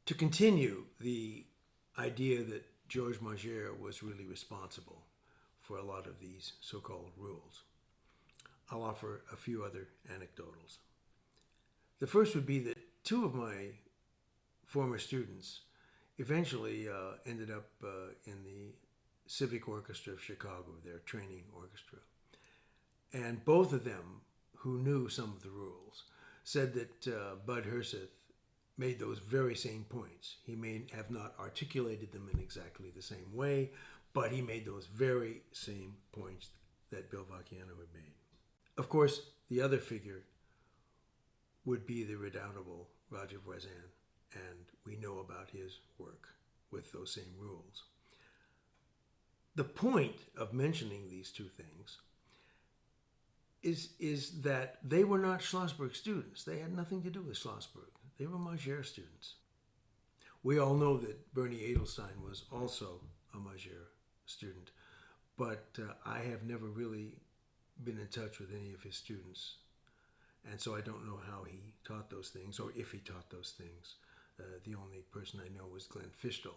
To continue the idea that Georges Marger was really responsible for a lot of these so-called rules, I'll offer a few other anecdotals. The first would be that two of my former students eventually ended up in the Civic Orchestra of Chicago, their training orchestra. And both of them, who knew some of the rules, said that Bud Herseth made those very same points. He may have not articulated them in exactly the same way, but he made those very same points that Bill Vacchiano had made. Of course, the other figure would be the redoubtable Roger Voisin, and we know about his work with those same rules. The point of mentioning these two things is that they were not Schlossberg students. They had nothing to do with Schlossberg. They were Marger students. We all know that Bernie Edelstein was also a Marger student, but I have never really been in touch with any of his students, and so I don't know how he taught those things, or if he taught those things. The only person I know was Glenn Fischel,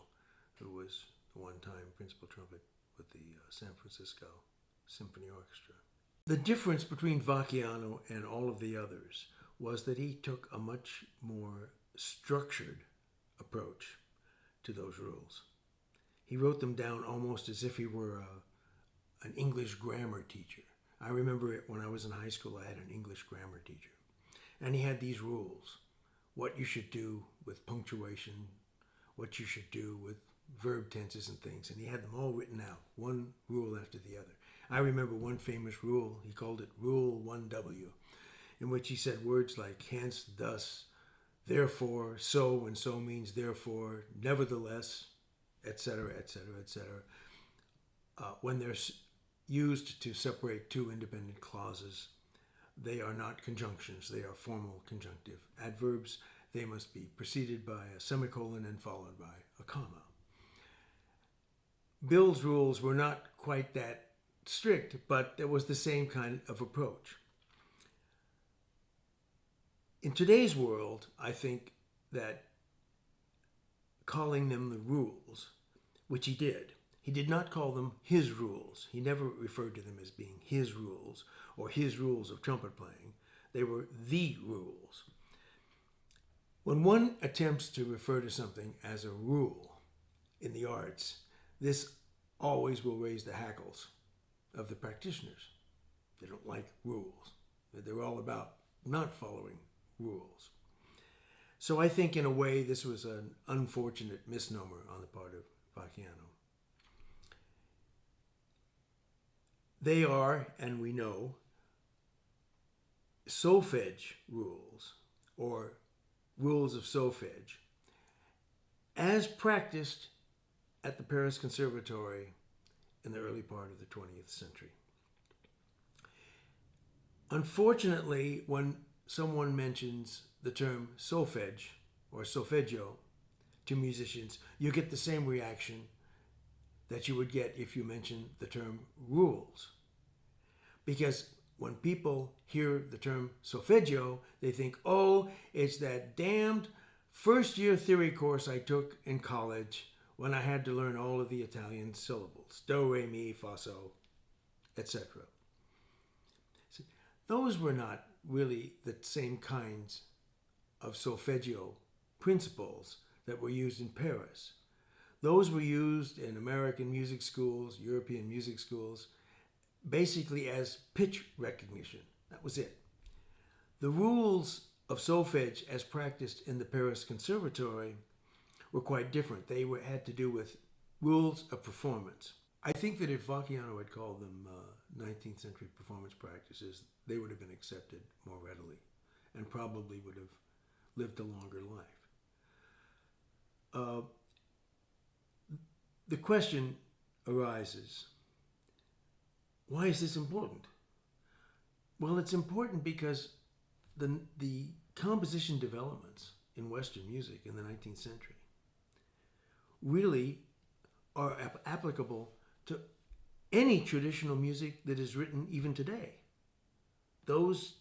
who was the one-time principal trumpet with the San Francisco Symphony Orchestra. The difference between Vacchiano and all of the others was that he took a much more structured approach to those rules. He wrote them down almost as if he were an English grammar teacher. I remember it when I was in high school. I had an English grammar teacher, and he had these rules: what you should do with punctuation, what you should do with verb tenses and things, and he had them all written out, one rule after the other. I remember one famous rule, he called it Rule 1W, in which he said words like hence, thus, therefore, so, when so means therefore, nevertheless, etc., etc., etc. When they're used to separate two independent clauses, they are not conjunctions, they are formal conjunctive adverbs. They must be preceded by a semicolon and followed by a comma. Bill's rules were not quite that strict, but there was the same kind of approach. In today's world, I think that calling them the rules, which he did not call them his rules. He never referred to them as being his rules or his rules of trumpet playing. They were the rules. When one attempts to refer to something as a rule in the arts, this always will raise the hackles of the practitioners. They don't like rules. They're all about not following rules. So I think in a way this was an unfortunate misnomer on the part of Vacchiano. They are, and we know, solfege rules, or rules of solfege, as practiced at the Paris Conservatory in the early part of the 20th century. Unfortunately, when someone mentions the term solfege or solfeggio to musicians, you get the same reaction that you would get if you mention the term rules. Because when people hear the term solfeggio, they think, oh, it's that damned first-year theory course I took in college when I had to learn all of the Italian syllables, do, re, mi, fa, sol, etc. So those were not really the same kinds of solfeggio principles that were used in Paris. Those were used in American music schools, European music schools, basically as pitch recognition. That was it. The rules of solfege as practiced in the Paris Conservatory were quite different. They had to do with rules of performance. I think that if Vacchiano had called them 19th century performance practices, they would have been accepted more readily and probably would have lived a longer life. The question arises, why is this important? Well, it's important because the composition developments in Western music in the 19th century really are applicable to any traditional music that is written even today. Those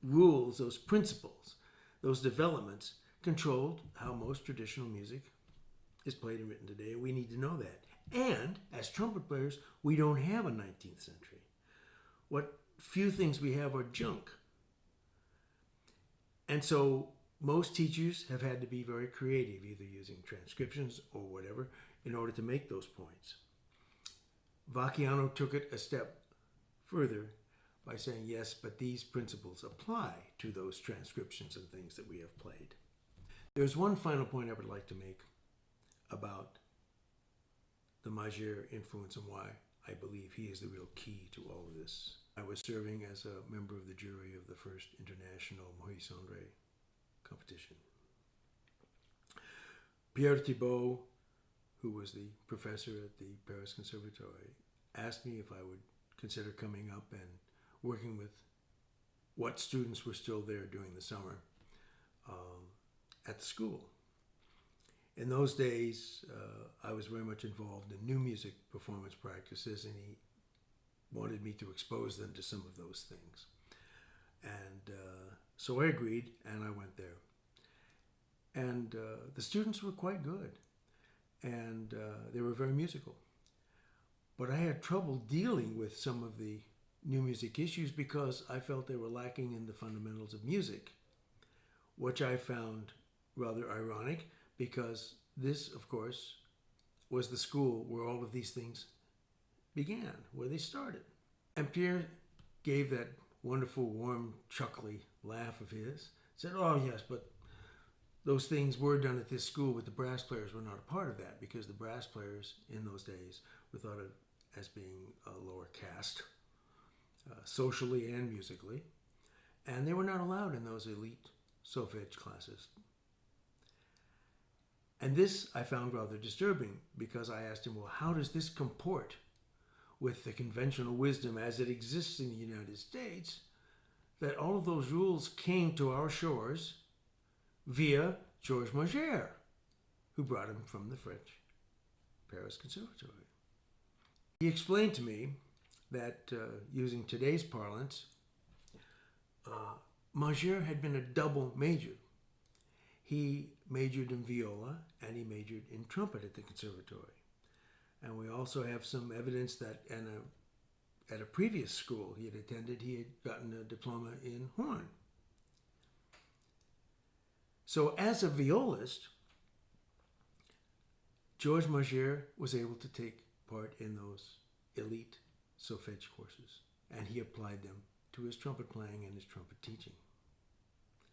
rules, those principles, those developments controlled how most traditional music is played and written today, and we need to know that. And as trumpet players, we don't have a 19th century. What few things we have are junk. And so most teachers have had to be very creative, either using transcriptions or whatever, in order to make those points. Vacchiano took it a step further by saying, yes, but these principles apply to those transcriptions and things that we have played. There's one final point I would like to make about the Magyar influence and why I believe he is the real key to all of this. I was serving as a member of the jury of the first international Maurice André competition. Pierre Thibault, who was the professor at the Paris Conservatory, asked me if I would consider coming up and working with what students were still there during the summer at the school. In those days, I was very much involved in new music performance practices, and he wanted me to expose them to some of those things. And so I agreed, and I went there. And the students were quite good, and they were very musical. But I had trouble dealing with some of the new music issues because I felt they were lacking in the fundamentals of music, which I found rather ironic because this, of course, was the school where all of these things began, where they started. And Pierre gave that wonderful, warm, chuckly laugh of his, said, oh yes, but those things were done at this school, but the brass players were not a part of that because the brass players in those days were thought of as being a lower caste, socially and musically, and they were not allowed in those elite solfège classes. And this I found rather disturbing because I asked him, well, how does this comport with the conventional wisdom as it exists in the United States, that all of those rules came to our shores via Georges Magyar, who brought him from the French Paris Conservatory. He explained to me that, using today's parlance, Magyar had been a double major. He majored in viola and he majored in trumpet at the conservatory. And we also have some evidence that at a previous school he had attended, he had gotten a diploma in horn. So as a violist, Georges Magyar was able to take part in those elite solfège courses, and he applied them to his trumpet playing and his trumpet teaching,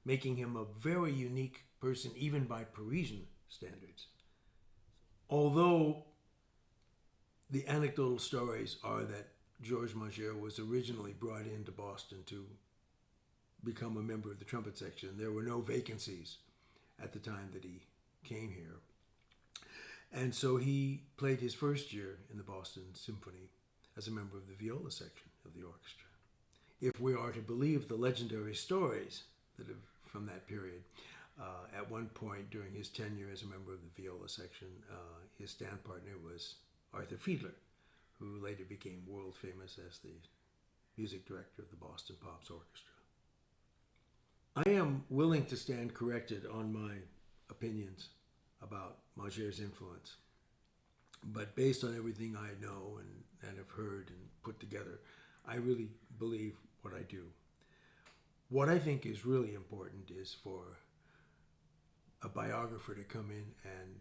making him a very unique person even by Parisian standards. Although the anecdotal stories are that Georges Magyar was originally brought into Boston to become a member of the trumpet section. There were no vacancies at the time that he came here. And so he played his first year in the Boston Symphony as a member of the viola section of the orchestra. If we are to believe the legendary stories that have from that period, at one point during his tenure as a member of the viola section, his stand partner was Arthur Fiedler, who later became world famous as the music director of the Boston Pops Orchestra. I am willing to stand corrected on my opinions about Magyar's influence, but based on everything I know and have heard and put together, I really believe what I do. What I think is really important is for a biographer to come in and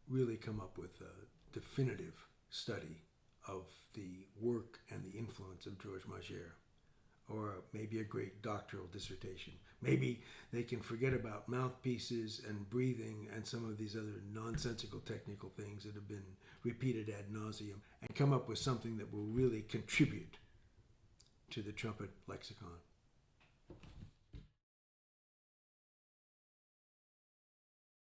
really come up with a definitive study of the work and the influence of Georges Magyar, or maybe a great doctoral dissertation. Maybe they can forget about mouthpieces and breathing and some of these other nonsensical technical things that have been repeated ad nauseum and come up with something that will really contribute to the trumpet lexicon.